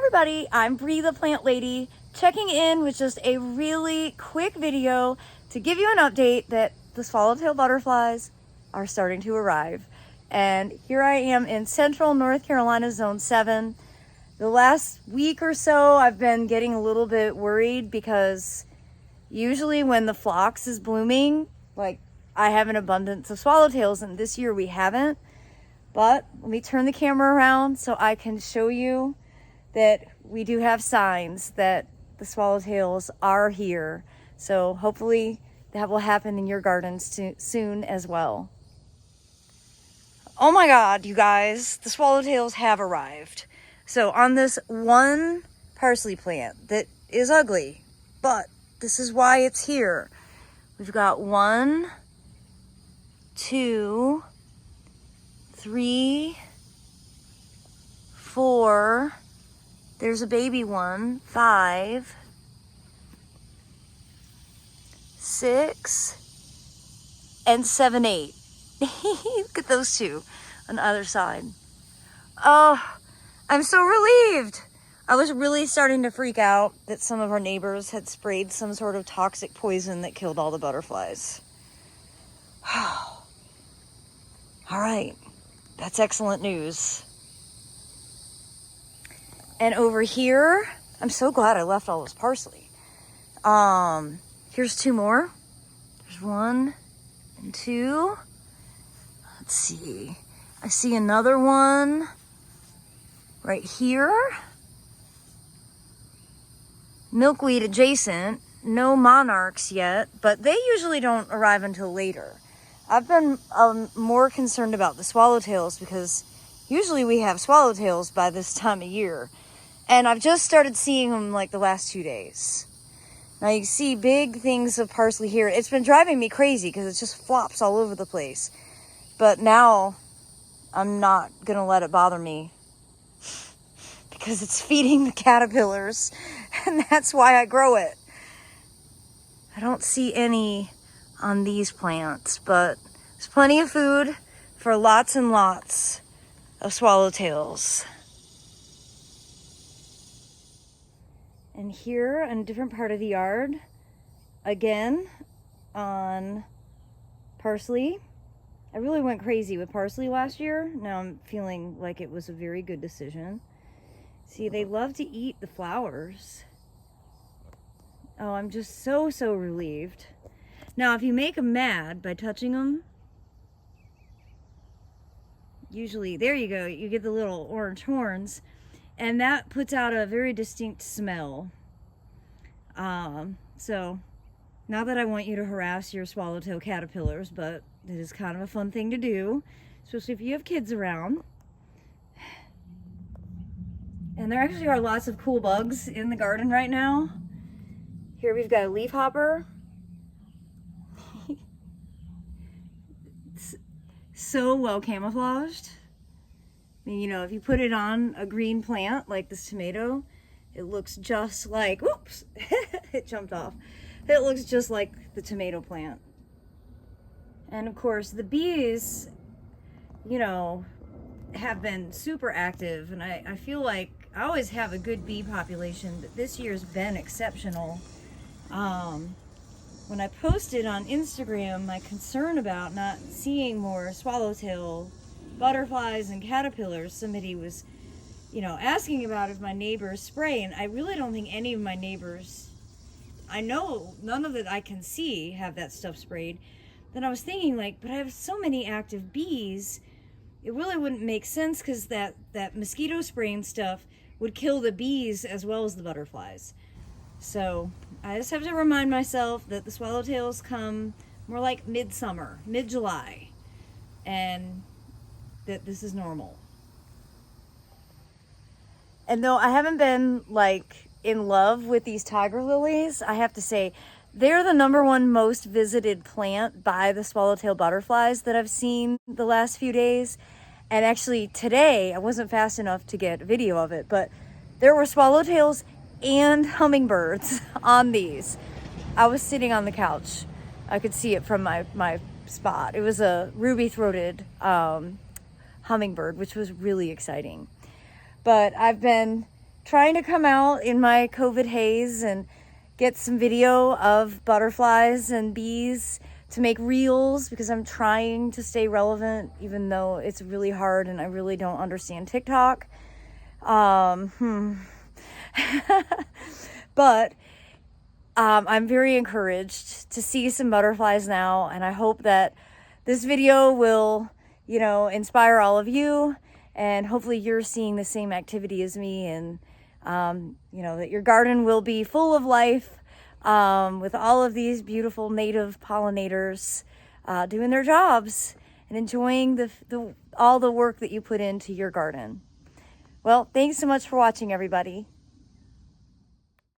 everybody, I'm Bree the Plant Lady, checking in with just a really quick video to give you an update that the swallowtail butterflies are starting to arrive. And here I am in central North Carolina, zone 7. The last week or so I've been getting a little bit worried because usually when the phlox is blooming, like, I have an abundance of swallowtails, and this year we haven't. But let me turn the camera around so I can show you that we do have signs that the swallowtails are here. So hopefully that will happen in your gardens soon as well. Oh my God, you guys, the swallowtails have arrived. So on this one parsley plant that is ugly, but this is why it's here. We've got 1, 2, 3, 4, there's a baby one, 5, 6, and 7, 8. Look at those two on the other side. Oh, I'm so relieved. I was really starting to freak out that some of our neighbors had sprayed some sort of toxic poison that killed all the butterflies. All right, that's excellent news. And over here, I'm so glad I left all this parsley. Here's 2 more. There's 1 and 2. Let's see. I see another one right here. Milkweed adjacent. No monarchs yet, but they usually don't arrive until later. I've been more concerned about the swallowtails because usually we have swallowtails by this time of year. And I've just started seeing them like the last 2 days. Now you see big things of parsley here. It's been driving me crazy because it just flops all over the place. But now I'm not going to let it bother me because it's feeding the caterpillars. And that's why I grow it. I don't see any on these plants, but there's plenty of food for lots and lots of swallowtails. And here in a different part of the yard, again on parsley. I really went crazy with parsley last year. Now I'm feeling like it was a very good decision. See, they love to eat the flowers. Oh, I'm just so relieved. Now, if you make them mad by touching them, usually, there you go, you get the little orange horns, and that puts out a very distinct smell. So, not that I want you to harass your swallowtail caterpillars, but it is kind of a fun thing to do, especially if you have kids around. And there actually are lots of cool bugs in the garden right now. Here we've got a leafhopper. It's so well camouflaged. I mean, you know, if you put it on a green plant like this tomato, it looks just like, whoops, it jumped off. It looks just like the tomato plant. And of course, the bees, you know, have been super active, and I feel like I always have a good bee population, but this year's been exceptional. When I posted on Instagram my concern about not seeing more swallowtail butterflies and caterpillars, somebody was, you know, asking about if my neighbors spray, and I really don't think any of my neighbors, I know none of it I can see have that stuff sprayed. Then I was thinking, like, but I have so many active bees, it really wouldn't make sense because that mosquito spraying stuff would kill the bees as well as the butterflies. So I just have to remind myself that the swallowtails come more like midsummer, mid-July, and that this is normal. And though I haven't been like in love with these tiger lilies, I have to say they're the #1 most visited plant by the swallowtail butterflies that I've seen the last few days. And actually today, I wasn't fast enough to get a video of it, but there were swallowtails and hummingbirds on these. I was sitting on the couch. I could see it from my spot. It was a ruby-throated hummingbird, which was really exciting. But I've been trying to come out in my COVID haze and get some video of butterflies and bees to make reels, because I'm trying to stay relevant, even though it's really hard and I really don't understand TikTok. But I'm very encouraged to see some butterflies now, and I hope that this video will, you know, inspire all of you, and hopefully you're seeing the same activity as me, and you know, that your garden will be full of life, with all of these beautiful native pollinators doing their jobs and enjoying all the work that you put into your garden. Well, thanks so much for watching, everybody.